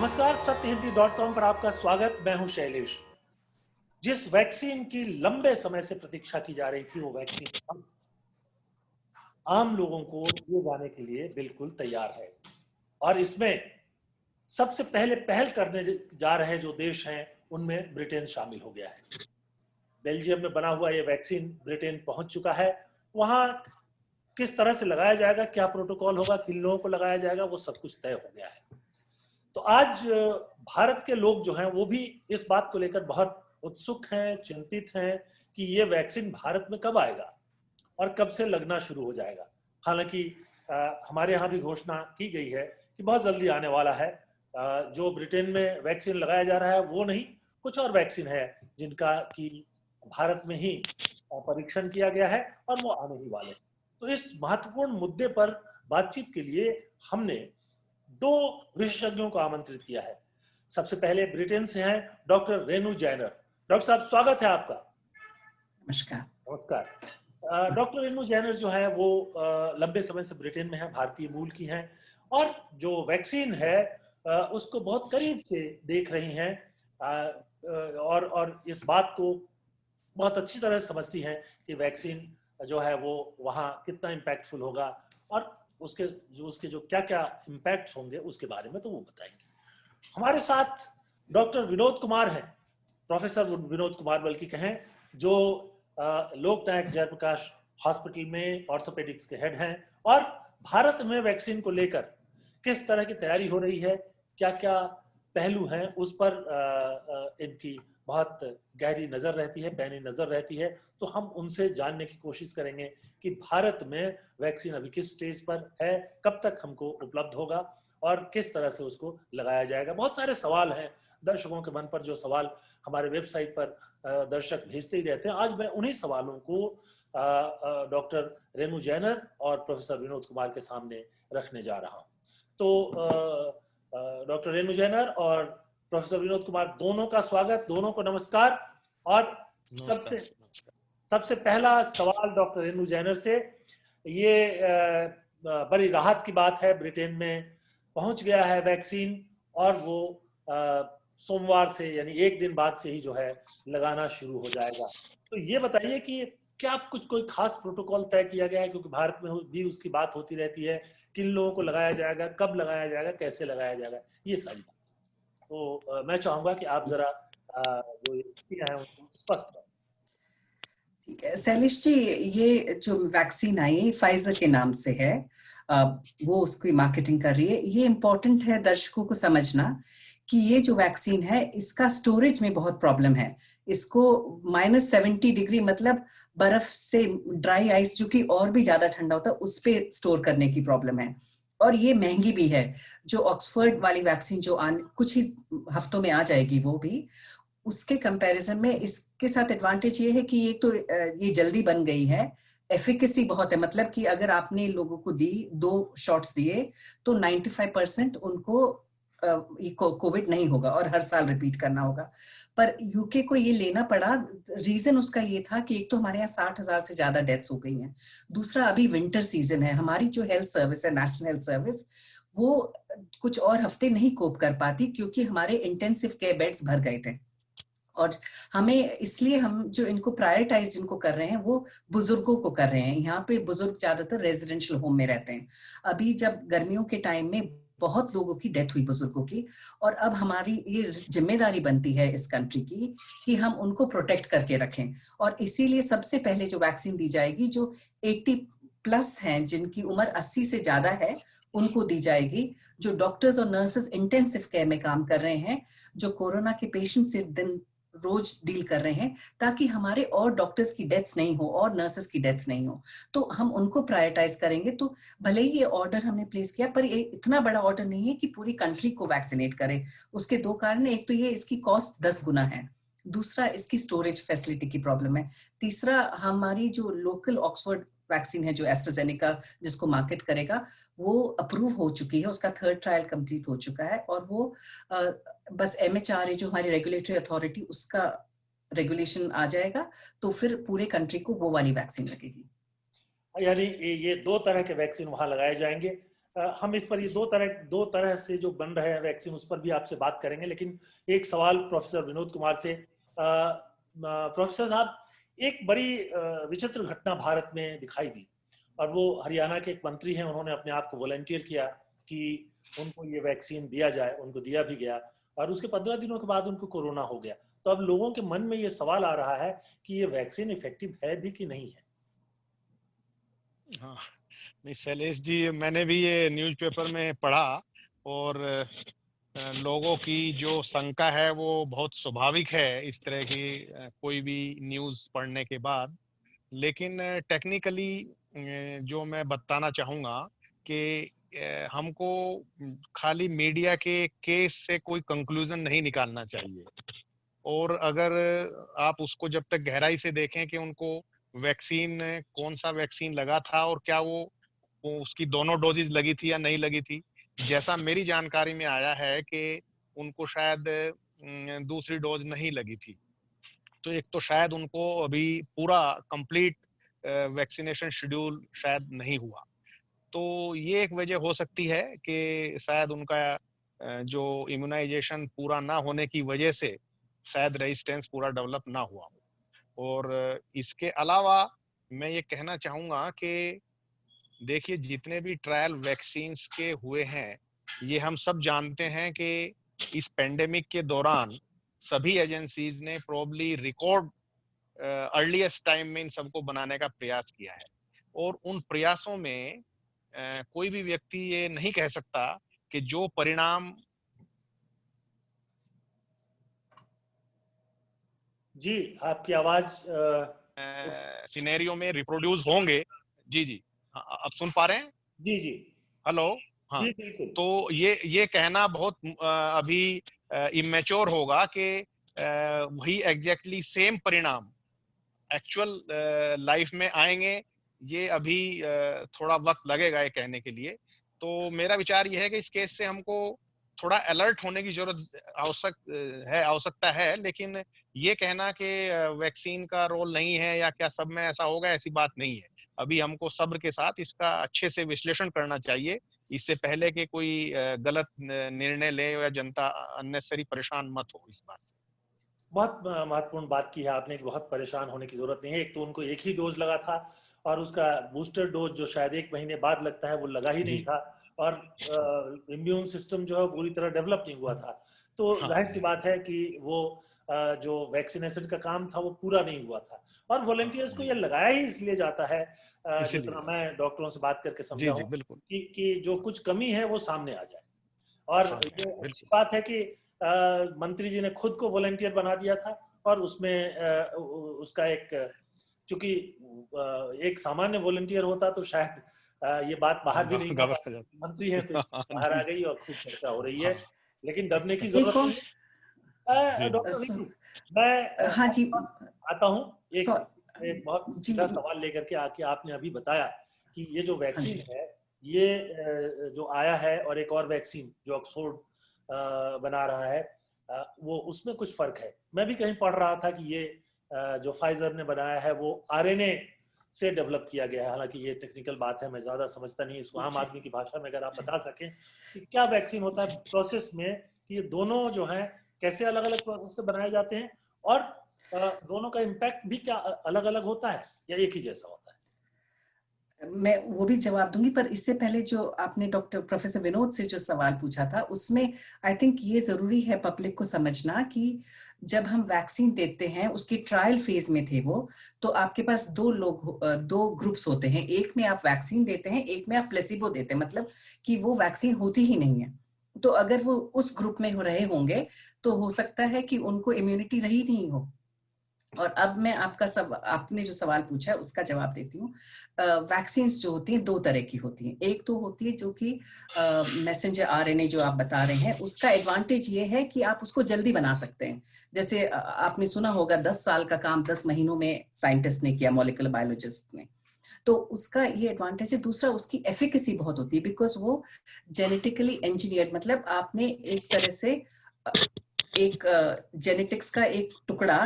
नमस्कार, सत्यहिंदी.com पर आपका स्वागत। मैं हूं शैलेश। जिस वैक्सीन की लंबे समय से प्रतीक्षा की जा रही थी, वो वैक्सीन अब आम लोगों को दिए जाने के लिए बिल्कुल तैयार है। और इसमें सबसे पहले पहल करने जा रहे जो देश हैं, उनमें ब्रिटेन शामिल हो गया है। बेल्जियम में बना हुआ ये वैक्सीन ब्रिटेन पहुंच चुका है। वहां किस तरह से लगाया जाएगा, क्या प्रोटोकॉल होगा, किन लोगों को लगाया जाएगा, वो सब कुछ तय हो गया है। तो आज भारत के लोग जो हैं वो भी इस बात को लेकर बहुत उत्सुक हैं, चिंतित हैं कि ये वैक्सीन भारत में कब आएगा और कब से लगना शुरू हो जाएगा। हालांकि हमारे यहाँ भी घोषणा की गई है कि बहुत जल्दी आने वाला है। जो ब्रिटेन में वैक्सीन लगाया जा रहा है वो नहीं, कुछ और वैक्सीन है जिनका कि भारत में ही परीक्षण किया गया है और वो आने ही वाले हैं। तो इस महत्वपूर्ण मुद्दे पर बातचीत के लिए हमने दो विशेषज्ञों को आमंत्रित किया है। सबसे पहले ब्रिटेन से हैं डॉक्टर रेनू जैनर। डॉक्टर साहब, स्वागत है आपका। नमस्कार। नमस्कार। डॉक्टर रेनू जैनर जो है वो लंबे समय से ब्रिटेन में है, भारतीय मूल की हैं और जो वैक्सीन है उसको बहुत करीब से देख रही हैं और इस बात को बहुत अच्छी तरह समझती हैं कि वैक्सीन जो है वो वहाँ कितना इम्पैक्टफुल होगा और उसके जो क्या क्या इम्पैक्ट्स होंगे उसके बारे में तो वो बताएंगे। हमारे साथ डॉक्टर विनोद कुमार हैं, प्रोफेसर विनोद कुमार बल्कि कहें, जो लोकनायक जयप्रकाश हॉस्पिटल में ऑर्थोपेडिक्स के हेड हैं और भारत में वैक्सीन को लेकर किस तरह की तैयारी हो रही है, क्या क्या पहलू हैं, उस पर इनकी बहुत गहरी नज़र रहती है, पैनी नज़र रहती है। तो हम उनसे जानने की कोशिश करेंगे कि भारत में वैक्सीन अभी किस स्टेज पर है, कब तक हमको उपलब्ध होगा और किस तरह से उसको लगाया जाएगा। बहुत सारे सवाल हैं दर्शकों के मन पर, जो सवाल हमारे वेबसाइट पर दर्शक भेजते ही रहते हैं। आज मैं उन्हीं सवालों को डॉक्टर रेनू जैनर और प्रोफेसर विनोद कुमार के सामने रखने जा रहा हूँ। तो डॉक्टर रेनू जैनर और प्रोफेसर विनोद कुमार, दोनों का स्वागत, दोनों को नमस्कार। और सबसे पहला सवाल डॉक्टर रेनू जैनर से, ये बड़ी राहत की बात है, ब्रिटेन में पहुंच गया है वैक्सीन और वो सोमवार से यानी एक दिन बाद से ही जो है लगाना शुरू हो जाएगा। तो ये बताइए कि क्या कोई खास प्रोटोकॉल तय किया गया है, क्योंकि भारत में भी उसकी बात होती रहती है, किन लोगों को लगाया जाएगा, कब लगाया जाएगा, कैसे लगाया जाएगा, ये सारी बात। तो मैं चाहूंगा कि आप जरा जो स्थितियां हैं उनको स्पष्ट करें। ठीक है शैलेश जी, ये जो वैक्सीन आई फाइजर के नाम से है, वो उसकी मार्केटिंग कर रही है। ये इम्पोर्टेंट है दर्शकों को समझना कि ये जो वैक्सीन है इसका स्टोरेज में बहुत प्रॉब्लम है। इसको -70 डिग्री मतलब बर्फ से ड्राई आइस जो कि और भी ज्यादा ठंडा होता है उस पे स्टोर करने की प्रॉब्लम है। और ये महंगी भी है। जो ऑक्सफोर्ड वाली वैक्सीन जो कुछ ही हफ्तों में आ जाएगी, वो भी उसके कंपैरिजन में इसके साथ एडवांटेज ये है कि ये तो ये जल्दी बन गई है। एफिकेसी बहुत है, मतलब कि अगर आपने लोगों को दी 2 शॉट्स दिए तो 95% उनको कोविड नहीं होगा और हर साल रिपीट करना होगा। पर यूके को ये लेना पड़ा, रीजन उसका ये था कि एक तो हमारे यहाँ 60,000 से ज्यादा डेथ्स हो गई हैं, दूसरा अभी विंटर सीजन है, हमारी जो हेल्थ सर्विस है, नेशनल हेल्थ सर्विस, वो कुछ और हफ्ते नहीं कोप कर पाती क्योंकि हमारे इंटेंसिव केयर बेड्स भर गए थे। और हमें इसलिए हम जो इनको प्रायोरिटाइज जिनको कर रहे हैं वो बुजुर्गों को कर रहे हैं। यहाँ पे बुजुर्ग ज्यादातर रेजिडेंशियल होम में रहते हैं। अभी जब गर्मियों के टाइम में बहुत लोगों की डेथ हुई बुजुर्गों की, और अब हमारी ये जिम्मेदारी बनती है इस कंट्री की कि हम उनको प्रोटेक्ट करके रखें। और इसीलिए सबसे पहले जो वैक्सीन दी जाएगी, जो 80+ हैं, जिनकी उम्र 80 से ज्यादा है, उनको दी जाएगी। जो डॉक्टर्स और नर्सेस इंटेंसिव केयर में काम कर रहे हैं, जो कोरोना के पेशेंट से दिन रोज डील कर रहे हैं, ताकि हमारे और डॉक्टर्स की डेथ्स नहीं हो और नर्सेस की डेथ्स नहीं हो, तो हम उनको प्रायोरिटाइज करेंगे। तो भले ही ये ऑर्डर हमने प्लेस किया, पर ये इतना बड़ा ऑर्डर नहीं है कि पूरी कंट्री को वैक्सीनेट करे। उसके 2 कारण, एक तो ये इसकी कॉस्ट 10 गुना है, दूसरा इसकी स्टोरेज फैसिलिटी की प्रॉब्लम है, तीसरा हमारी जो लोकल ऑक्सफोर्ड वैक्सीन है जो एस्ट्राजेनेका जिसको मार्केट करेगा, वो अप्रूव हो चुकी है, उसका 3rd ट्रायल कंप्लीट हो चुका है और वो बस MHRA जो हमारी रेगुलेटरी अथॉरिटी, उसका रेगुलेशन आ जाएगा तो फिर पूरे कंट्री को वो वाली वैक्सीन लगेगी। यानी ये 2 तरह के वैक्सीन वहां लगाए जाएंगे। हम इस पर ये दो तरह से जो बन रहे हैं वैक्सीन, उस पर भी आपसे बात करेंगे, लेकिन एक सवाल प्रोफेसर विनोद कुमार से। प्रोफेसर साहब, एक बड़ी विचित्र घटना भारत में दिखाई दी, और वो हरियाणा के एक मंत्री हैं, उन्होंने अपने आप को वॉलंटियर किया कि उनको ये वैक्सीन दिया जाए, उनको दिया भी गया, और उसके 15 दिनों के बाद उनको कोरोना हो गया। तो अब लोगों के मन में ये सवाल आ रहा है कि ये वैक्सीन इफेक्टिव है भी कि नहीं है। हाँ, नहीं शैलेश जी, मैंने भी ये न्यूज़पेपर में पढ़ा, और लोगों की जो शंका है वो बहुत स्वाभाविक है इस तरह की कोई भी न्यूज़ पढ़ने के बाद। लेकिन टेक्निकली जो मैं बताना चाहूँगा कि हमको खाली मीडिया के केस से कोई कंक्लूजन नहीं निकालना चाहिए, और अगर आप उसको जब तक गहराई से देखें कि उनको वैक्सीन, कौन सा वैक्सीन लगा था और क्या वो उसकी दोनों डोजेज लगी थी या नहीं लगी थी। जैसा मेरी जानकारी में आया है कि उनको शायद दूसरी डोज नहीं लगी थी, तो एक तो शायद उनको अभी पूरा कंप्लीट वैक्सीनेशन शेड्यूल शायद नहीं हुआ। तो ये एक वजह हो सकती है कि शायद उनका जो इम्यूनाइजेशन पूरा ना होने की वजह से शायद रेजिस्टेंस पूरा डेवलप ना हुआ हो। और इसके अलावा मैं ये कहना चाहूँगा कि देखिए, जितने भी ट्रायल वैक्सीन्स के हुए हैं, ये हम सब जानते हैं कि इस पेंडेमिक के दौरान सभी एजेंसीज ने प्रोबब्ली रिकॉर्ड अर्लीस्ट टाइम में इन सबको बनाने का प्रयास किया है, और उन प्रयासों में कोई भी व्यक्ति ये नहीं कह सकता कि जो परिणाम जी, आपकी आवाज सिनेरियो में रिप्रोड्यूस होंगे। जी जी, हाँ, आप सुन पा रहे हैं? जी जी हेलो, हाँ। जी, बिल्कुल। तो ये कहना बहुत अभी इमेच्योर होगा कि वही एग्जैक्टली सेम परिणाम एक्चुअल लाइफ में आएंगे। ये अभी थोड़ा वक्त लगेगा ये कहने के लिए। तो मेरा विचार ये है कि इस केस से हमको थोड़ा अलर्ट होने की जरूरत आवश्यकता है, लेकिन ये कहना कि वैक्सीन का रोल नहीं है या क्या सब में ऐसा होगा, ऐसी बात नहीं है। अभी हमको सब्र के साथ इसका अच्छे से विश्लेषण करना चाहिए, इससे पहले कि कोई गलत निर्णय ले या जनता अननेसेसरी परेशान मत हो इस बात से। बहुत महत्वपूर्ण बात की है आपने कि बहुत परेशान होने की जरूरत नहीं है। एक तो उनको एक ही डोज लगा था, और उसका बूस्टर डोज जो शायद 1 महीने बाद लगता है, वो लगा ही नहीं था, और इम्यून सिस्टम जो है पूरी तरह डेवलप नहीं हुआ था। तो जाहिर सी बात है कि वो जो वैक्सीनेशन का काम था वो पूरा नहीं हुआ था, और वॉलंटियर्स को ये लगाया ही इसलिए जाता है, जितना मैं डॉक्टरों से बात करके समझा हूँ, कि जो कुछ कमी है वो सामने आ जाए। और ये अच्छी बात है कि मंत्री जी ने खुद को वॉलंटियर बना दिया था, और उसमें उसका एक, चूंकि एक सामान्य वॉलंटियर होता तो शायद ये बात बाहर भी नहीं जाता। मंत्री हैं तो बाहर आ गई और खूब चर्चा हो रही है, लेकिन डरने की जरूरत नहीं है। डॉक्टर रितु, मैं हाँ जी आता हूँ एक बहुत सीधा सवाल लेकर के। आके आपने अभी बताया कि ये जो वैक्सीन है, ये जो आया है, और एक और वैक्सीन जो ऑक्सफोर्ड बना रहा है, वो उसमें कुछ फर्क है। मैं भी कहीं पढ़ रहा था कि ये जो फाइजर ने बनाया है वो आरएनए से डेवलप किया गया है। हालांकि ये टेक्निकल बात है, मैं ज्यादा समझता नहीं, इसको आम आदमी की भाषा में अगर आप बता सकें कि क्या वैक्सीन होता है प्रोसेस में, कि ये दोनों जो हैं कैसे अलग अलग प्रोसेस से बनाए जाते हैं, और दोनों का इम्पैक्ट भी क्या अलग अलग होता है या एक ही जैसा होता है? मैं वो भी जवाब दूंगी, पर इससे पहले जो आपने डॉक्टर प्रोफेसर विनोद से जो सवाल पूछा था, उसमें आई थिंक ये जरूरी है पब्लिक को समझना कि जब हम वैक्सीन देते हैं, उसके ट्रायल फेज में थे वो, तो आपके पास दो ग्रुप्स होते हैं। एक में आप वैक्सीन देते हैं, एक में आप प्लेसिबो देते हैं, मतलब कि वो वैक्सीन होती ही नहीं है। तो अगर वो उस ग्रुप में रहे होंगे तो हो सकता है कि उनको इम्यूनिटी रही नहीं हो। और अब मैं आपने जो सवाल पूछा है उसका जवाब देती हूँ। वैक्सीन्स जो होती हैं 2 तरह की होती हैं। एक तो होती है जो कि मैसेंजर आरएनए जो आप बता रहे हैं, उसका एडवांटेज ये है कि आप उसको जल्दी बना सकते हैं। जैसे आपने सुना होगा 10 साल का काम 10 महीनों में साइंटिस्ट ने किया, मॉलिक्यूलर बायोलॉजिस्ट ने। तो उसका ये एडवांटेज है। दूसरा, उसकी एफिकेसी बहुत होती है, बिकॉज वो जेनेटिकली इंजीनियर्ड, मतलब आपने एक तरह से एक जेनेटिक्स का एक टुकड़ा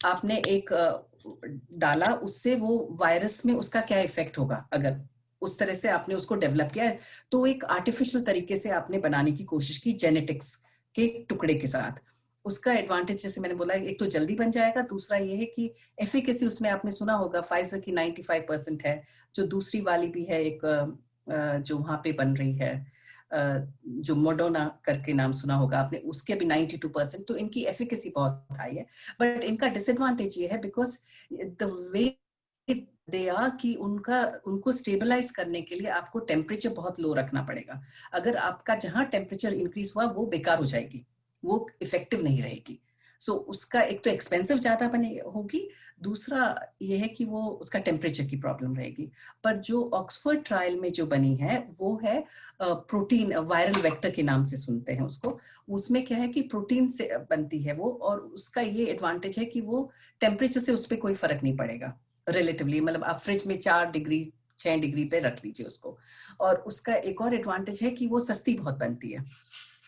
आपने एक डाला, उससे वो वायरस में उसका क्या इफेक्ट होगा अगर उस तरह से आपने उसको डेवलप किया है। तो एक आर्टिफिशियल तरीके से आपने बनाने की कोशिश की जेनेटिक्स के टुकड़े के साथ। उसका एडवांटेज जैसे मैंने बोला, एक तो जल्दी बन जाएगा, दूसरा ये है कि एफिकेसी उसमें आपने सुना होगा फाइजर की 95% है, जो दूसरी वाली भी है एक जो वहां पे बन रही है जो मोडोना करके नाम सुना होगा आपने, उसके भी 92%। तो इनकी एफिकेसी बहुत हाई है, बट इनका डिसएडवांटेज ये है because the way they are कि उनको स्टेबलाइज करने के लिए आपको टेम्परेचर बहुत लो रखना पड़ेगा। अगर आपका जहां टेम्परेचर इंक्रीज हुआ वो बेकार हो जाएगी, वो इफेक्टिव नहीं रहेगी। सो उसका एक तो एक्सपेंसिव ज्यादा बने होगी, दूसरा ये है कि वो उसका टेम्परेचर की प्रॉब्लम रहेगी। पर जो ऑक्सफोर्ड ट्रायल में जो बनी है वो है प्रोटीन वायरल वेक्टर के नाम से सुनते हैं उसको। उसमें क्या है कि प्रोटीन से बनती है वो, और उसका ये एडवांटेज है कि वो टेम्परेचर से उस पर कोई फर्क नहीं पड़ेगा रिलेटिवली। मतलब आप फ्रिज में 4 डिग्री 6 डिग्री पे रख लीजिए उसको। और उसका एक और एडवांटेज है कि वो सस्ती बहुत बनती है।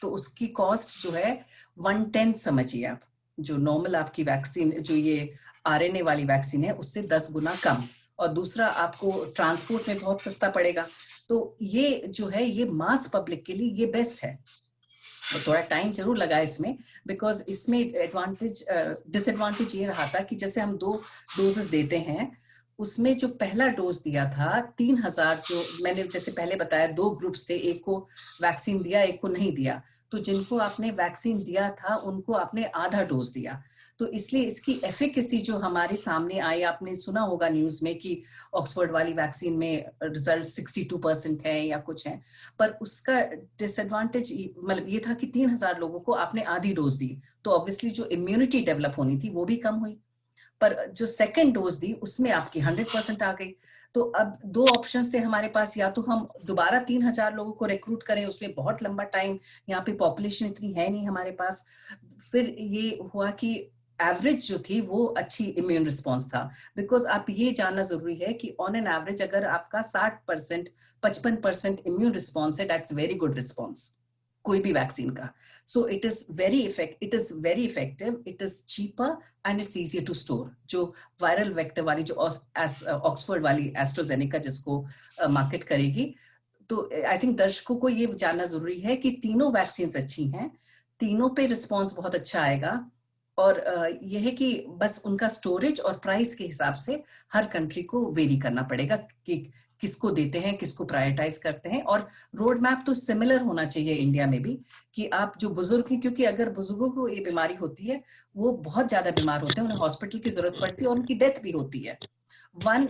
तो उसकी कॉस्ट जो है 1/10 समझिए आप, जो नॉर्मल आपकी वैक्सीन जो ये आरएनए वाली वैक्सीन है उससे 10 गुना कम। और दूसरा आपको ट्रांसपोर्ट में बहुत सस्ता पड़ेगा। तो ये जो है ये मास पब्लिक के लिए ये बेस्ट है। तो थोड़ा टाइम जरूर लगा इसमें, बिकॉज इसमें एडवांटेज डिसएडवांटेज ये रहा था कि जैसे हम 2 डोजेस देते हैं, उसमें जो पहला डोज दिया था 3000, जो मैंने जैसे पहले बताया 2 ग्रुप्स थे, एक को वैक्सीन दिया एक को नहीं दिया। तो जिनको आपने वैक्सीन दिया था उनको आपने आधा डोज दिया। तो इसलिए इसकी एफिकेसी जो हमारे सामने आई, आपने सुना होगा न्यूज में कि ऑक्सफोर्ड वाली वैक्सीन में रिजल्ट 62% है या कुछ है। पर उसका डिसएडवांटेज मतलब ये था कि 3000 लोगों को आपने आधी डोज दी, तो ऑब्वियसली जो इम्यूनिटी डेवलप होनी थी वो भी कम हुई। पर जो सेकेंड डोज दी उसमें आपकी 100% आ गई। तो अब 2 ऑप्शंस थे हमारे पास, या तो हम दोबारा 3000 लोगों को रिक्रूट करें, उसमें बहुत लंबा टाइम, यहाँ पे पॉपुलेशन इतनी है नहीं हमारे पास। फिर ये हुआ कि एवरेज जो थी वो अच्छी इम्यून रिस्पॉन्स था। बिकॉज आप ये जानना जरूरी है कि ऑन एन एवरेज अगर आपका 60% 55% इम्यून रिस्पॉन्स है, दैट्स वेरी गुड रिस्पॉन्स कोई भी वैक्सीन का। So it is very effective, it is cheaper and it's easier to store. जो वायरल वेक्टर वाली जो ऑक्सफोर्ड वाली एस्ट्राजेनेका जिसको मार्केट करेगी, तो आई थिंक दर्शकों को ये जानना जरूरी है कि तीनों वैक्सीन अच्छी हैं, तीनों पे रिस्पॉन्स बहुत अच्छा आएगा। और यह है कि बस उनका स्टोरेज और प्राइस के हिसाब से हर कंट्री को वेरी करना पड़ेगा कि किसको देते हैं, किसको प्रायोरिटाइज करते हैं। और रोड मैप तो सिमिलर होना चाहिए इंडिया में भी, कि आप जो बुजुर्ग हैं, क्योंकि अगर बुजुर्गों को ये बीमारी होती है, वो बहुत ज्यादा बीमार होते हैं, उन्हें हॉस्पिटल की जरूरत पड़ती है और उनकी डेथ भी होती है। 1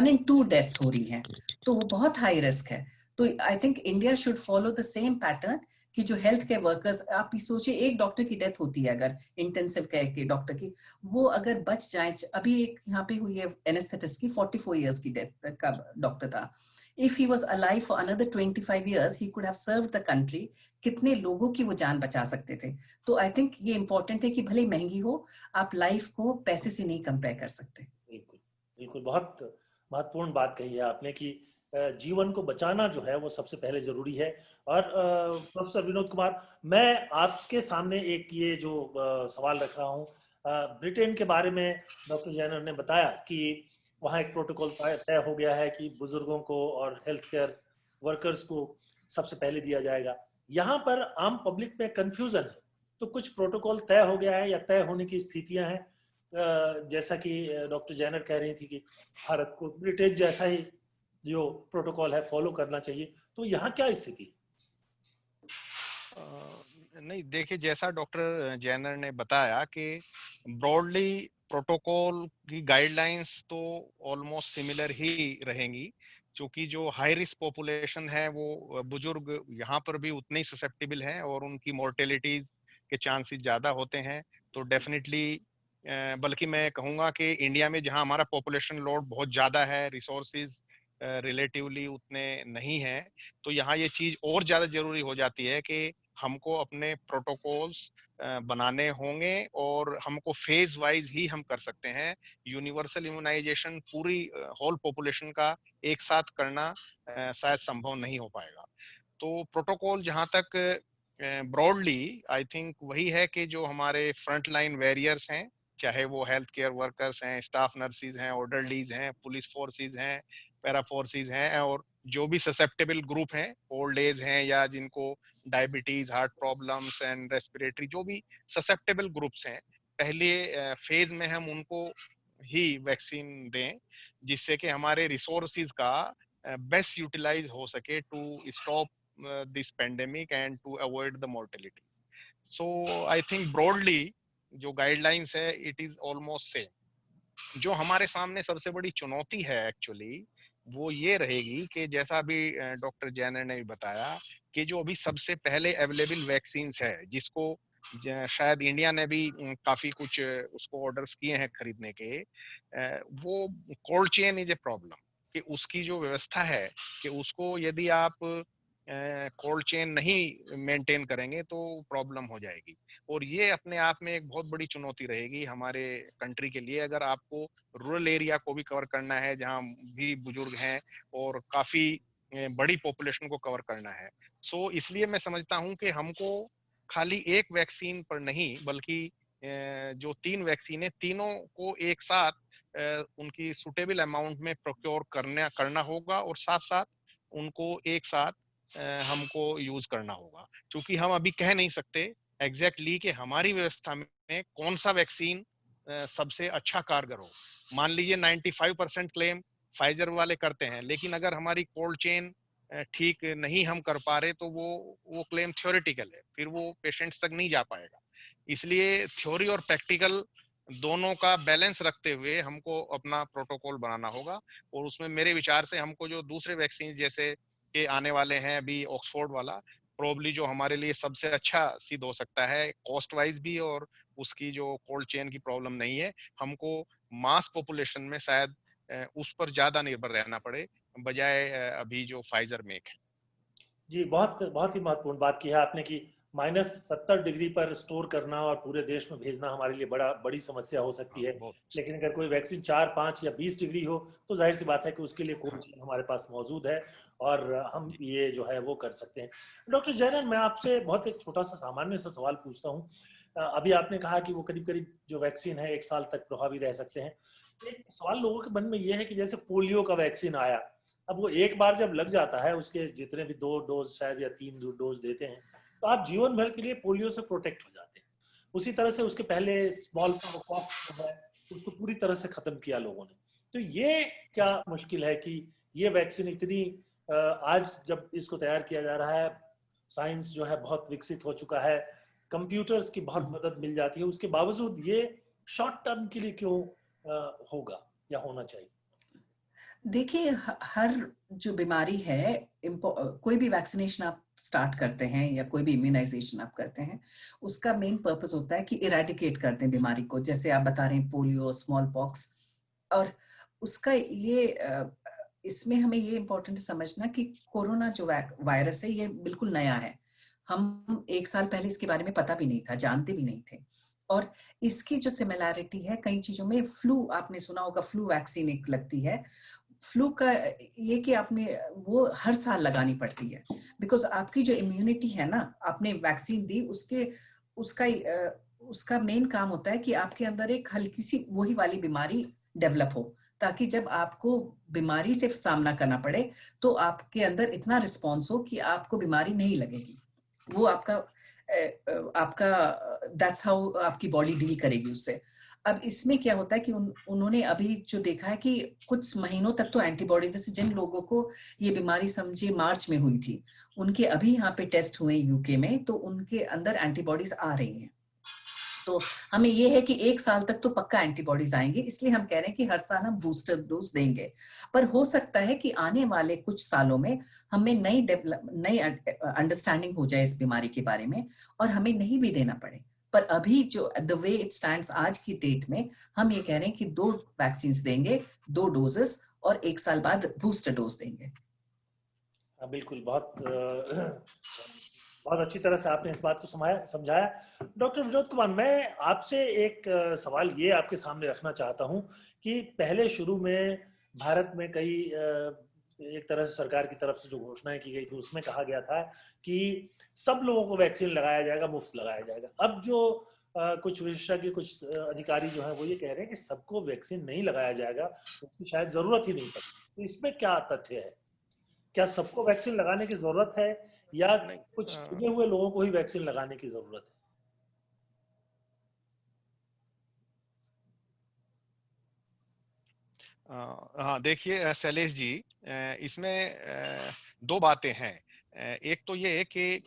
in 2 डेथ्स हो रही हैं, तो वो बहुत हाई रिस्क है। तो I think India should follow the same pattern कि जो हेल्थ केयर वर्कर्स, आप ही सोचिए एक डॉक्टर की डेथ होती है अगर इंटेंसिव केयर के डॉक्टर की, वो अगर बच जाए, अभी एक यहाँ पे हुई है एनेस्थेटिस्ट की 44 इयर्स की डेथ का डॉक्टर था। If he was alive for another 25 years he could have served the country. कितने लोगों की वो जान बचा सकते थे। तो आई थिंक ये इंपॉर्टेंट है कि भले महंगी हो, आप लाइफ को पैसे से नहीं कंपेयर कर सकते। बिल्कुल, बिल्कुल, बहुत महत्वपूर्ण बात कही है आपने कि जीवन को बचाना जो है वो सबसे पहले जरूरी है। और प्रोफेसर विनोद कुमार, मैं आपके सामने एक ये जो सवाल रख रहा हूँ, ब्रिटेन के बारे में डॉक्टर जैनर ने बताया कि वहाँ एक प्रोटोकॉल तय हो गया है कि बुजुर्गों को और हेल्थ केयर वर्कर्स को सबसे पहले दिया जाएगा। यहाँ पर आम पब्लिक में कंफ्यूजन है, तो कुछ प्रोटोकॉल तय हो गया है या तय होने की स्थितियां हैं। जैसा कि डॉक्टर जैनर कह रही थी कि भारत को ब्रिटेन जैसा ही जो प्रोटोकॉल है फॉलो करना चाहिए, तो यहाँ क्या स्थिति? नहीं, देखिए, जैसा डॉक्टर जैनर ने बताया कि ब्रॉडली प्रोटोकॉल की गाइडलाइंस तो ऑलमोस्ट सिमिलर ही रहेंगी, क्योंकि जो हाई रिस्क पॉपुलेशन है वो बुजुर्ग यहाँ पर भी उतने ही ससेप्टेबल हैं और उनकी मोर्टेलिटीज के चांसेस ज्यादा होते हैं। तो डेफिनेटली, बल्कि मैं कहूँगा कि इंडिया में जहाँ हमारा पॉपुलेशन लोड बहुत ज्यादा है, रिसोर्सेज रिलेटिवली उतने नहीं है, तो यहाँ ये चीज और ज्यादा जरूरी हो जाती है कि हमको अपने प्रोटोकॉल्स बनाने होंगे और हमको फेज वाइज ही हम कर सकते हैं। यूनिवर्सल इम्यूनाइजेशन पूरी होल पॉपुलेशन का एक साथ करना शायद संभव नहीं हो पाएगा। तो प्रोटोकॉल जहां तक ब्रॉडली आई थिंक वही है कि जो हमारे फ्रंट लाइन वॉरियर्स हैं, चाहे वो हेल्थ केयर वर्कर्स हैं, स्टाफ नर्सिस हैं, ऑर्डरलीज हैं, पुलिस फोर्सेस हैं, पैराफोर्सिस हैं और जो भी ससेप्टेबल ग्रुप हैं, ओल्ड एज हैं या जिनको diabetes, heart problems and respiratory, जो भी ससेप्टेबल ग्रुप्स हैं, पहले फेज में हम उनको ही वैक्सीन दें, जिससे कि हमारे रिसोर्सेज का बेस्ट यूटिलाइज हो सके to stop this pandemic and to avoid the mortality. So I think broadly जो गाइडलाइंस है इट इज ऑलमोस्ट सेम. जो हमारे सामने सबसे बड़ी चुनौती है एक्चुअली वो ये रहेगी कि जैसा अभी डॉक्टर जैन ने भी बताया कि जो अभी सबसे पहले अवेलेबल वैक्सीन है, जिसको शायद इंडिया ने भी काफी कुछ उसको ऑर्डर्स किए हैं खरीदने के, वो cold chain is a problem. कि उसकी जो व्यवस्था है कि उसको यदि आप कोल्ड चेन नहीं मेंटेन करेंगे तो प्रॉब्लम हो जाएगी. और ये अपने आप में एक बहुत बड़ी चुनौती रहेगी हमारे कंट्री के लिए, अगर आपको रूरल एरिया को भी कवर करना है जहाँ भी बुजुर्ग हैं और काफी बड़ी पॉपुलेशन को कवर करना है. सो इसलिए मैं समझता हूँ कि हमको खाली एक वैक्सीन पर नहीं बल्कि जो 3 वैक्सीन है तीनों को एक साथ उनकी सुटेबल अमाउंट में प्रोक्योर करना होगा और साथ साथ उनको एक साथ हमको यूज करना होगा. क्योंकि हम अभी कह नहीं सकते एग्जैक्टली कि हमारी व्यवस्था में कौन सा वैक्सीन सबसे अच्छा कारगर हो. मान लीजिए 95% क्लेम फाइजर वाले करते हैं, लेकिन अगर हमारी कोल्ड चेन ठीक नहीं हम कर पा रहे तो वो क्लेम थ्योरेटिकल है, फिर वो पेशेंट्स तक नहीं जा पाएगा. इसलिए थ्योरी और प्रैक्टिकल दोनों का बैलेंस रखते हुए हमको अपना प्रोटोकॉल बनाना होगा. और उसमें मेरे विचार से हमको जो दूसरे वैक्सीन जैसे के आने वाले हैं अभी ऑक्सफोर्ड वाला, प्रोबली जो हमारे लिए सबसे अच्छा सिद्ध हो सकता है कॉस्ट वाइज भी, और उसकी जो कोल्ड चेन की प्रॉब्लम नहीं है. हमको मास पॉपुलेशन में शायद उस पर ज्यादा निर्भर रहना पड़े बजाय अभी जो फाइजर मेक है. जी, बहुत बहुत ही महत्वपूर्ण बात की है आपने कि -70 डिग्री पर स्टोर करना और पूरे देश में भेजना हमारे लिए बड़ी समस्या हो सकती हाँ, है. बहुत. लेकिन अगर कोई वैक्सीन 4, 5 या 20 डिग्री हो तो जाहिर सी बात है कि उसके लिए कोल्ड चेन हमारे पास मौजूद है और हम ये जो है वो कर सकते हैं. डॉक्टर जैन, मैं आपसे बहुत एक छोटा सा सामान्य सा सवाल पूछता हूँ. अभी आपने कहा कि वो करीब करीब जो वैक्सीन है 1 साल तक प्रभावी रह सकते हैं. एक सवाल लोगों के मन में ये है कि जैसे पोलियो का वैक्सीन आया, अब वो एक बार जब लग जाता है, उसके जितने भी 2 डोज शायद या 3 डोज देते हैं, तो आप जीवन भर के लिए पोलियो से प्रोटेक्ट हो जाते हैं. उसी तरह से उसके पहले स्मॉल पॉक्स जो है उसको पूरी तरह से खत्म किया लोगों ने. तो ये क्या मुश्किल है कि ये वैक्सीन इतनी आज जब इसको तैयार किया जा रहा है, साइंस जो है बहुत विकसित हो चुका है, कंप्यूटर्स की बहुत मदद मिल जाती है, उसके बावजूद ये शॉर्ट टर्म के लिए क्यों होगा या होना चाहिए? देखिए, हर जो बीमारी है, कोई भी वैक्सीनेशन आप स्टार्ट करते हैं या कोई भी इम्यूनाइजेशन आप करते हैं, उसका मेन पर्पस होता है कि इरेडिकेट कर दें बीमारी को. जैसे आप बता रहे हैं पोलियो, स्मॉल पॉक्स. और उसका ये इसमें हमें ये इम्पोर्टेंट समझना कि कोरोना जो वायरस है ये बिल्कुल नया है. हम 1 साल पहले इसके बारे में पता भी नहीं था, जानते भी नहीं थे. और इसकी जो सिमिलैरिटी है कई चीजों में, फ्लू आपने सुना होगा, फ्लू वैक्सीन एक लगती है. फ्लू का ये कि आपने वो हर साल लगानी पड़ती है, बिकॉज आपकी जो इम्यूनिटी है ना, आपने वैक्सीन दी, उसका मेन काम होता है कि आपके अंदर एक हल्की सी वही वाली बीमारी डेवलप हो, ताकि जब आपको बीमारी से सामना करना पड़े तो आपके अंदर इतना रिस्पॉन्स हो कि आपको बीमारी नहीं लगेगी. वो आपका दैट्स हाउ आपकी बॉडी डील करेगी उससे. अब इसमें क्या होता है कि उन्होंने अभी जो देखा है कि कुछ महीनों तक तो एंटीबॉडी, जैसे जिन लोगों को ये बीमारी समझिए मार्च में हुई थी, उनके अभी यहाँ पे टेस्ट हुए यूके में, तो उनके अंदर एंटीबॉडीज आ रही हैं. तो हमें ये है कि 1 साल तक तो पक्का एंटीबॉडीज आएंगे, इसलिए हम कह रहे हैं कि हर साल हम बूस्टर डोज देंगे. पर हो सकता है कि आने वाले कुछ सालों में हमें नई अंडरस्टैंडिंग हो जाए इस बीमारी के बारे में और हमें नहीं भी देना पड़े. पर अभी जो द वे इट स्टैंड्स आज की डेट में, हम ये कह रहे हैं कि 2 वैक्सीन देंगे, 2 डोजेस, और 1 साल बाद बूस्टर डोज देंगे. बिल्कुल, बहुत अच्छी तरह से आपने इस बात को समझाया. डॉक्टर विनोद कुमार, मैं आपसे एक सवाल ये आपके सामने रखना चाहता हूँ कि पहले शुरू में भारत में कई एक तरह से सरकार की तरफ से जो घोषणाएं की गई थी उसमें कहा गया था कि सब लोगों को वैक्सीन लगाया जाएगा, मुफ्त लगाया जाएगा. अब जो कुछ विशेषज्ञ, कुछ अधिकारी जो हैं वो ये कह रहे हैं कि सबको वैक्सीन नहीं लगाया जाएगा, उसकी शायद जरूरत ही नहीं पड़ती। तो इसमें क्या तथ्य है? क्या सबको वैक्सीन लगाने की जरूरत है या नहीं कुछ चुने हुए लोगों को ही वैक्सीन लगाने की जरूरत है? हाँ, देखिए शैलेश जी, इसमें दो बातें हैं। एक तो ये है कि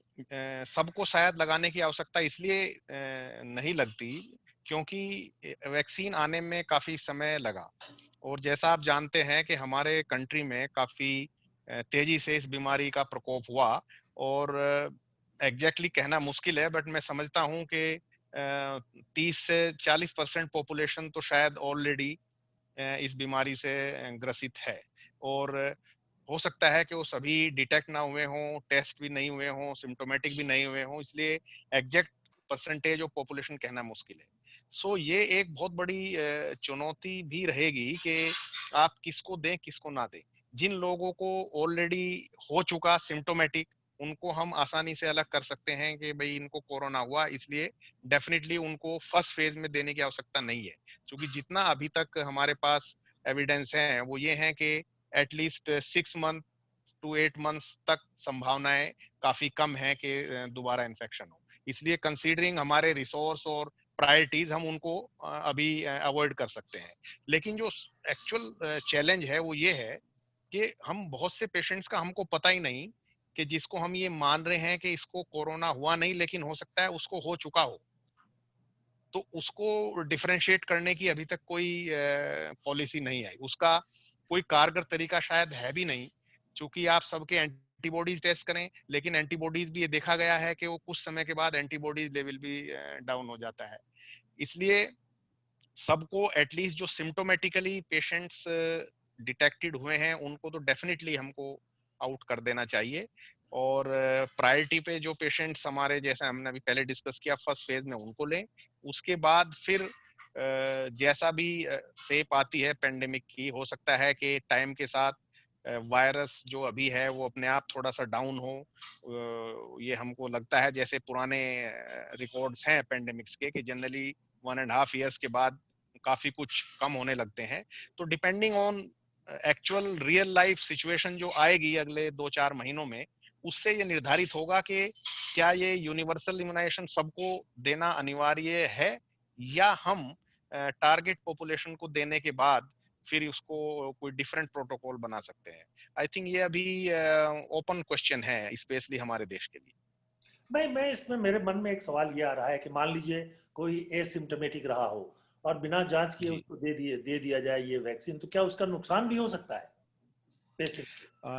सबको शायद लगाने की आवश्यकता इसलिए नहीं लगती क्योंकि वैक्सीन आने में काफी समय लगा, और जैसा आप जानते हैं कि हमारे कंट्री में काफी तेजी से इस बीमारी का प्रकोप हुआ, और एग्जैक्टली कहना मुश्किल है, बट मैं समझता हूँ कि 30 से 40% पॉपुलेशन तो शायद ऑलरेडी इस बीमारी से ग्रसित है, और हो सकता है कि वो सभी डिटेक्ट ना हुए हों, टेस्ट भी नहीं हुए हों, सिम्टोमेटिक भी नहीं हुए हों, इसलिए एग्जैक्ट परसेंटेज ऑफ पॉपुलेशन कहना मुश्किल है। सो ये एक बहुत बड़ी चुनौती भी रहेगी कि आप किसको दें, किसको ना दें। जिन लोगों को ऑलरेडी हो चुका सिम्टोमेटिक, उनको हम आसानी से अलग कर सकते हैं कि भाई इनको कोरोना हुआ, इसलिए डेफिनेटली उनको फर्स्ट फेज में देने की आवश्यकता नहीं है, क्योंकि जितना अभी तक हमारे पास एविडेंस है वो ये है कि एटलीस्ट 6 मंथ टू 8 मंथ्स तक संभावनाएं काफी कम है कि दोबारा इन्फेक्शन हो। इसलिए कंसीडरिंग हमारे रिसोर्स और प्रायोरिटीज, हम उनको अभी अवॉइड कर सकते हैं। लेकिन जो एक्चुअल चैलेंज है वो ये है कि हम बहुत से पेशेंट्स का हमको पता ही नहीं, कि जिसको हम ये मान रहे हैं कि इसको कोरोना हुआ नहीं लेकिन हो सकता है उसको हो चुका हो, तो उसको डिफरेंशिएट करने की अभी तक कोई पॉलिसी नहीं आई। उसका कोई कारगर तरीका शायद है भी नहीं, क्योंकि आप सबके एंटीबॉडीज टेस्ट करें, लेकिन एंटीबॉडीज भी ये देखा गया है कि वो कुछ समय के बाद एंटीबॉडीज लेवल भी डाउन हो जाता है। इसलिए सबको एटलीस्ट जो सिम्टोमेटिकली पेशेंट्स डिटेक्टेड हुए हैं उनको तो डेफिनेटली हमको आउट कर देना चाहिए, और प्रायोरिटी पे जो पेशेंट्स हमारे जैसा हमने अभी पहले डिस्कस किया फर्स्ट फेज में उनको लें। उसके बाद फिर जैसा भी शेप आती है पेंडेमिक की, हो सकता है कि टाइम के साथ वायरस जो अभी है वो अपने आप थोड़ा सा डाउन हो। ये हमको लगता है जैसे पुराने रिकॉर्ड्स हैं पेंडेमिक्स के, कि जनरली 1.5 ईयर्स के बाद काफी कुछ कम होने लगते हैं। तो depending on actual real life situation जो आएगी अगले 2-4 महीनों में, उससे ये निर्धारित होगा कि क्या ये यूनिवर्सल इम्यूनाइजेशन सबको देना अनिवार्य है, या हम टारगेट पॉपुलेशन को देने के बाद फिर उसको कोई डिफरेंट प्रोटोकॉल बना सकते हैं। आई थिंक ये अभी ओपन क्वेश्चन है, स्पेशली हमारे देश के लिए। मैं इसमें मेरे मन में एक सवाल ये आ रहा है कि मान लीजिए कोई एसिम्टोमेटिक रहा हो और बिना जांच किए जी। उसको दे दिया जाए ये वैक्सीन, तो क्या उसका नुकसान भी हो सकता है पेशेंट?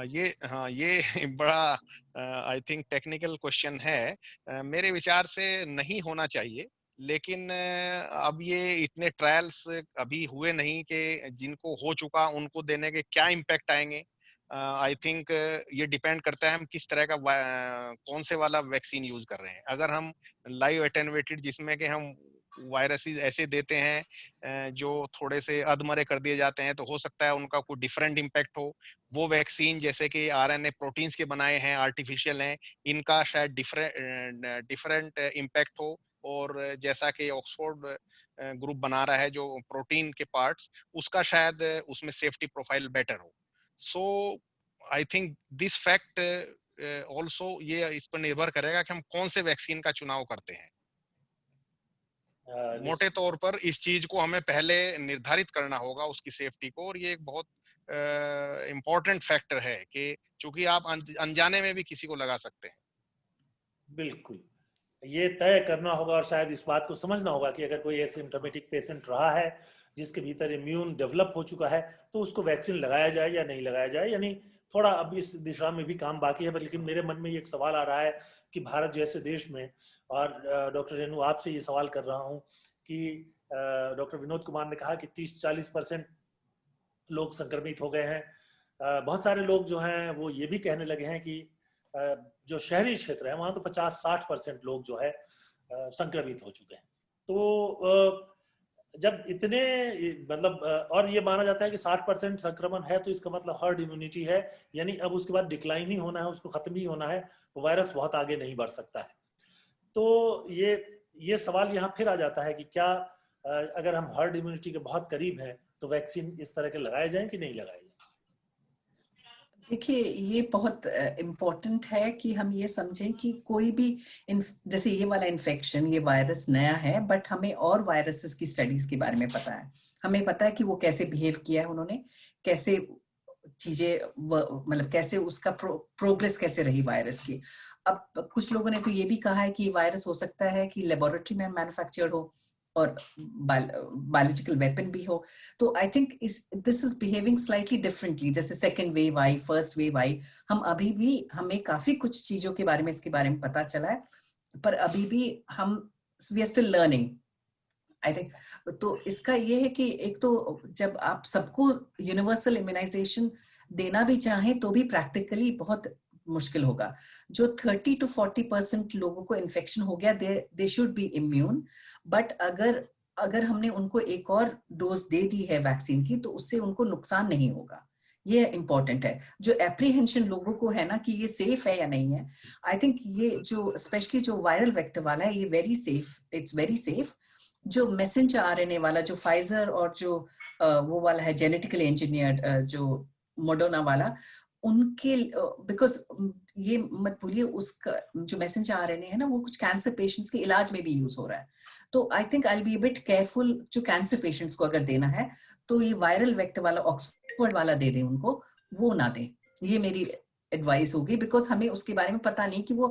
ये बड़ा आई थिंक टेक्निकल क्वेश्चन है। मेरे विचार से नहीं होना चाहिए, लेकिन अब ये इतने ट्रायल्स अभी हुए नहीं कि जिनको हो चुका उनको देने के क्या इम्पैक्ट आएंगे। आई थिंक ये डिपेंड करता है हम किस तरह का कौन से वाला वैक्सीन यूज कर रहे हैं। अगर हम लाइव एटेन्युएटेड, जिसमें कि हम वायरसेस ऐसे देते हैं जो थोड़े से अधमरे कर दिए जाते हैं, तो हो सकता है उनका कोई डिफरेंट इम्पैक्ट हो। वो वैक्सीन जैसे कि आरएनए प्रोटीन्स के बनाए हैं, आर्टिफिशियल हैं, इनका शायद डिफरेंट इम्पैक्ट हो। और जैसा कि ऑक्सफोर्ड ग्रुप बना रहा है जो प्रोटीन के पार्ट्स, उसका शायद उसमें सेफ्टी प्रोफाइल बेटर हो। So I think this fact also ये इस पर निर्भर करेगा कि हम कौन से वैक्सीन का चुनाव करते हैं। मोटे तौर पर इस चीज को हमें पहले निर्धारित करना होगा, उसकी सेफ्टी को, और ये एक बहुत इम्पोर्टेंट फैक्टर है कि चूंकि आप अनजाने में भी किसी को लगा सकते हैं। बिल्कुल, ये तय करना होगा और शायद इस बात को समझना होगा कि अगर कोई एसिम्टोमेटिक पेशेंट रहा है जिसके भीतर इम्यून डेवलप हो चुका है, तो उसको वैक्सीन लगाया जाए या नहीं लगाया जाए। यानी थोड़ा अब इस दिशा में भी काम बाकी है, लेकिन मेरे मन में ये एक सवाल आ रहा है कि भारत जैसे देश में, और डॉक्टर रेणु आपसे ये सवाल कर रहा हूँ कि डॉक्टर विनोद कुमार ने कहा कि 30-40% लोग संक्रमित हो गए हैं। बहुत सारे लोग जो हैं वो ये भी कहने लगे हैं कि जो शहरी क्षेत्र है वहां तो 50-60% लोग जो है संक्रमित हो चुके हैं। तो जब इतने मतलब और ये माना जाता है कि 60% संक्रमण है, तो इसका मतलब हर्ड इम्यूनिटी है, यानी अब उसके बाद डिक्लाइन ही होना है, उसको खत्म ही होना है, वो वायरस बहुत आगे नहीं बढ़ सकता है। तो ये सवाल यहाँ फिर आ जाता है कि क्या अगर हम हर्ड इम्यूनिटी के बहुत करीब हैं तो वैक्सीन इस तरह के लगाए जाएं कि नहीं लगाए जाएं? देखिए, ये बहुत इम्पोर्टेंट है कि हम ये समझें कि कोई भी जैसे ये वाला इन्फेक्शन, ये वायरस नया है, बट हमें और वायरसेस की स्टडीज के बारे में पता है। हमें पता है कि वो कैसे बिहेव किया है उन्होंने, कैसे चीजें, मतलब कैसे उसका प्रोग्रेस कैसे रही वायरस की। अब कुछ लोगों ने तो ये भी कहा है कि वायरस हो सकता है कि लेबोरेटरी में मैन्युफैक्चर्ड हो और बायोलॉजिकल वेपन भी हो। तो आई think this is behaving slightly differently. जैसे सेकेंड वेव आई, फर्स्ट वेव आई, हमें काफी कुछ चीजों के बारे में, इसके बारे में पता चला है, पर अभी भी we are still learning, I think. तो इसका ये है कि एक तो जब आप सबको यूनिवर्सल इम्यूनाइजेशन देना भी चाहें तो भी प्रैक्टिकली बहुत मुश्किल होगा। जो 30 to 40% लोगों को इन्फेक्शन हो गया, they should be immune, but अगर हमने उनको एक और डोज दे दी है वैक्सीन की तो उससे उनको नुकसान नहीं होगा। ये इम्पोर्टेंट है। जो एप्रीहेंशन लोगों को है ना कि ये सेफ है या नहीं है, आई थिंक ये जो स्पेशली जो वायरल वेक्टर वाला है, ये very safe, it's very safe. जो मैसेंजर आरएनए वाला, जो फाइजर और जो वो वाला है जेनेटिकली इंजीनियर्ड, जो मोडर्ना वाला, उनके बिकॉज ये मत भूलिए, उसका जो मैसेंजर आरएनए है ना, वो कुछ कैंसर पेशेंट्स के इलाज में भी यूज हो रहा है। तो I think I will be a bit careful, जो कैंसर पेशेंट्स को अगर देना है तो ये वायरल वेक्टर वाला, ऑक्सफोर्ड वाला दे दें उनको, वो ना दें। ये मेरी एडवाइस होगी, बिकॉज हमें उसके बारे में पता नहीं कि वो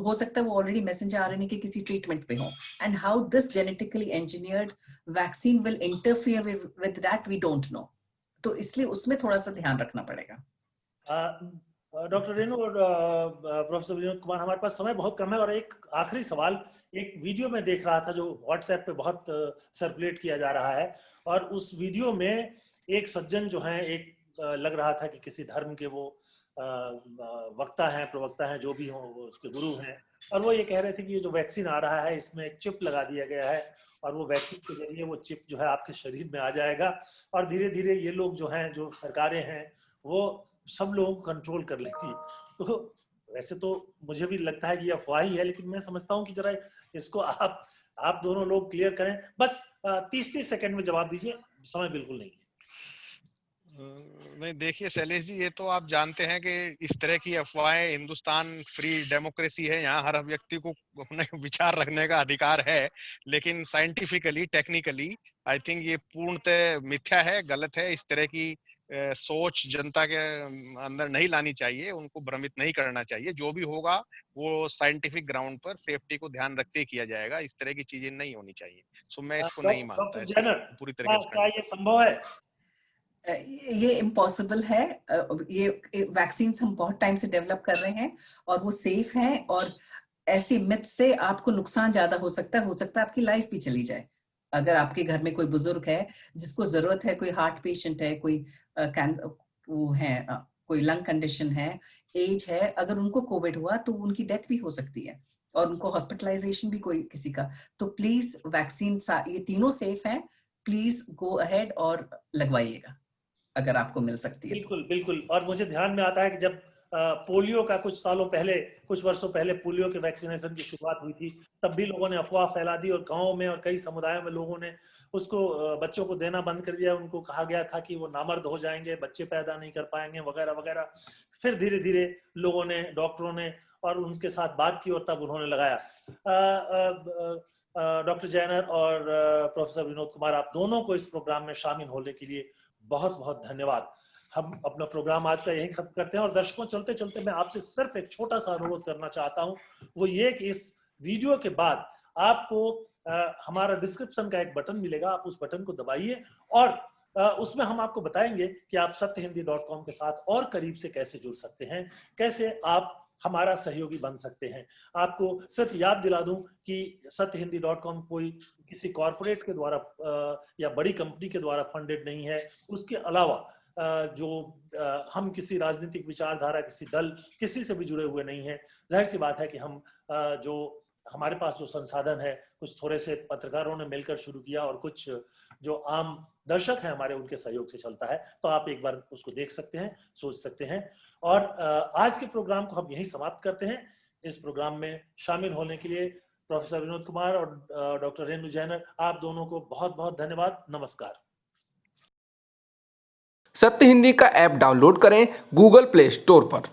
हो सकता है वो ऑलरेडी मैसेंजर आरएनए के किसी ट्रीटमेंट पे हो, and how this genetically engineered vaccine will interfere with that we don't know. तो इसलिए उसमें थोड़ा सा ध्यान रखना पड़ेगा। डॉक्टर रेणु और प्रोफेसर विनोद कुमार, हमारे पास समय बहुत कम है और एक आखिरी सवाल, एक वीडियो में देख रहा था जो व्हाट्सएप पे बहुत सर्कुलेट किया जा रहा है, और उस वीडियो में एक सज्जन जो हैं, एक लग रहा था कि किसी धर्म के वो वक्ता हैं, प्रवक्ता हैं, जो भी हों, वो उसके गुरु हैं, और वो ये कह रहे थे कि ये जो वैक्सीन आ रहा है इसमें एक चिप लगा दिया गया है और वो वैक्सीन के जरिए वो चिप जो है आपके शरीर में आ जाएगा और धीरे धीरे ये लोग जो हैं, जो सरकारें हैं, वो सब लोगों को कंट्रोल कर लेगी। तो वैसे तो मुझे भी लगता है कि अफवाह ही है, लेकिन मैं समझता हूँ कि जरा इसको आप दोनों लोग क्लियर करें। बस 30-30 सेकंड में जवाब दीजिए, समय बिल्कुल नहीं है। नहीं, देखिए शैलेश जी, ये तो आप जानते हैं कि इस तरह की अफवाहें, हिंदुस्तान फ्री डेमोक्रेसी है, यहाँ हर व्यक्ति को अपने विचार रखने का अधिकार है, लेकिन साइंटिफिकली, टेक्निकली आई थिंक ये पूर्णतः मिथ्या है, गलत है। इस तरह की सोच जनता के अंदर नहीं लानी चाहिए, उनको भ्रमित नहीं करना चाहिए। जो भी होगा वो साइंटिफिक ग्राउंड पर सेफ्टी को ध्यान रखते किया जाएगा, इस तरह की चीजें नहीं होनी चाहिए। सो मैं इसको नहीं मानता, डॉक्टर इसको जैनर, पूरी तरीके से क्या ये संभव है? ये इम्पॉसिबल है। ये वैक्सीन हम बहुत टाइम से डेवलप कर रहे हैं और वो सेफ हैं, और ऐसी मिथ से आपको नुकसान ज्यादा हो सकता है आपकी लाइफ भी चली जाए। अगर आपके घर में कोई बुजुर्ग है जिसको जरूरत है, कोई हार्ट पेशेंट है, कोई वो है, कोई लंग कंडीशन है, एज है, अगर उनको कोविड हुआ तो उनकी डेथ भी हो सकती है और उनको हॉस्पिटलाइजेशन भी कोई किसी का। तो प्लीज वैक्सीन, ये तीनों सेफ हैं, प्लीज गो अहेड और लगवाइएगा अगर आपको मिल सकती है तो। बिल्कुल बिल्कुल। और मुझे ध्यान में आता है कि जब पोलियो का कुछ वर्षों पहले पोलियो के वैक्सीनेशन की शुरुआत हुई थी, तब भी लोगों ने अफवाह फैला दी और गांव में और कई समुदायों में लोगों ने उसको बच्चों को देना बंद कर दिया। उनको कहा गया था कि वो नामर्द हो जाएंगे, बच्चे पैदा नहीं कर पाएंगे, वगैरह वगैरह। फिर धीरे धीरे लोगों ने, डॉक्टरों ने और उनके साथ बात की और तब उन्होंने लगाया। डॉक्टर जैनर और प्रोफेसर विनोद कुमार, आप दोनों को इस प्रोग्राम में शामिल होने के लिए बहुत बहुत धन्यवाद। हम अपना प्रोग्राम आज का यही खत्म करते हैं और दर्शकों, चलते चलते मैं आपसे सिर्फ एक छोटा सा अनुरोध करना चाहता हूं, वो ये कि इस वीडियो के बाद आपको हमारा डिस्क्रिप्शन का एक बटन मिलेगा, आप उस बटन को दबाइए और उसमें हम आपको बताएंगे कि आप satyhindi.com के साथ और करीब से कैसे जुड़ सकते हैं, कैसे आप हमारा सहयोगी बन सकते हैं। आपको सिर्फ याद दिला दूं कि satyhindi.com कोई किसी कॉर्पोरेट के द्वारा या बड़ी कंपनी के द्वारा फंडेड नहीं है। उसके अलावा जो हम किसी राजनीतिक विचारधारा, किसी दल, किसी से भी जुड़े हुए नहीं हैं। जाहिर सी बात है कि हम जो हमारे पास जो संसाधन है, कुछ थोड़े से पत्रकारों ने मिलकर शुरू किया और कुछ जो आम दर्शक हैं हमारे, उनके सहयोग से चलता है। तो आप एक बार उसको देख सकते हैं, सोच सकते हैं। और आज के प्रोग्राम को हम यहीं समाप्त करते हैं। इस प्रोग्राम में शामिल होने के लिए प्रोफेसर विनोद कुमार और डॉक्टर रेणु जैनर, आप दोनों को बहुत बहुत धन्यवाद। नमस्कार। सत्य हिंदी का ऐप डाउनलोड करें गूगल प्ले स्टोर पर।